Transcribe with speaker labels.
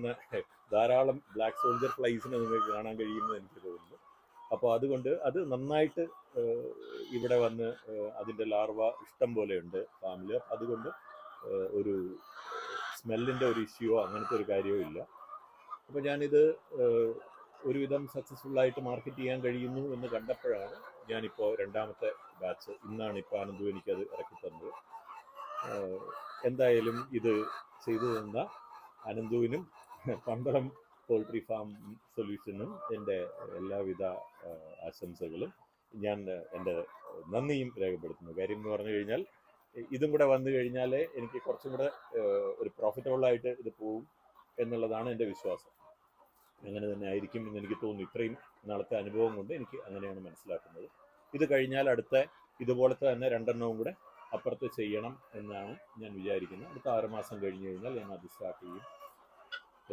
Speaker 1: കാണുന്ന ധാരാളം black soldier ഫ്ലൈസിനെ നിങ്ങൾക്ക് കാണാൻ കഴിയുമെന്ന് എനിക്ക് തോന്നുന്നു. അപ്പോൾ അതുകൊണ്ട് അത് നന്നായിട്ട് ഇവിടെ വന്ന് അതിൻ്റെ ലാർവ ഇഷ്ടം പോലെയുണ്ട് ഫാമിൽ. അതുകൊണ്ട് ഒരു സ്മെല്ലിൻ്റെ ഒരു ഇഷ്യൂവോ അങ്ങനത്തെ ഒരു കാര്യവും ഇല്ല. അപ്പോൾ ഞാനിത് ഒരുവിധം സക്സസ്ഫുള്ളായിട്ട് മാർക്കറ്റ് ചെയ്യാൻ കഴിയുന്നു എന്ന് കണ്ടപ്പോഴാണ് ഞാനിപ്പോൾ രണ്ടാമത്തെ ബാച്ച് ഇന്നാണ് ഇപ്പോൾ ആനന്ദു എനിക്കത് ഇറക്കി തന്നത്. എന്തായാലും ഇത് ചെയ്തു തന്ന അനന്തുവിനും പന്തളം പോൾട്രി ഫാം സൊല്യൂഷനും എൻ്റെ എല്ലാവിധ ആശംസകളും ഞാൻ എൻ്റെ നന്ദിയും രേഖപ്പെടുത്തുന്നു. കാര്യം എന്ന് പറഞ്ഞു കഴിഞ്ഞാൽ ഇതും കൂടെ വന്നു കഴിഞ്ഞാൽ എനിക്ക് കുറച്ചും കൂടെ ഒരു പ്രോഫിറ്റബിളായിട്ട് ഇത് പോവും എന്നുള്ളതാണ് എൻ്റെ വിശ്വാസം. അങ്ങനെ തന്നെ ആയിരിക്കും എന്ന് എനിക്ക് തോന്നുന്നു. ഇത്രയും നാളത്തെ അനുഭവം കൊണ്ട് എനിക്ക് അങ്ങനെയാണ് മനസ്സിലാക്കുന്നത്. ഇത് കഴിഞ്ഞാൽ അടുത്ത ഇതുപോലത്തെ തന്നെ 2 എണ്ണവും കൂടെ അപ്പുറത്ത് ചെയ്യണം എന്നാണ് ഞാൻ വിചാരിക്കുന്നത്. അടുത്ത 6 മാസം കഴിഞ്ഞ് കഴിഞ്ഞാൽ ഞാൻ അത് സ്റ്റാർട്ട് ചെയ്യും.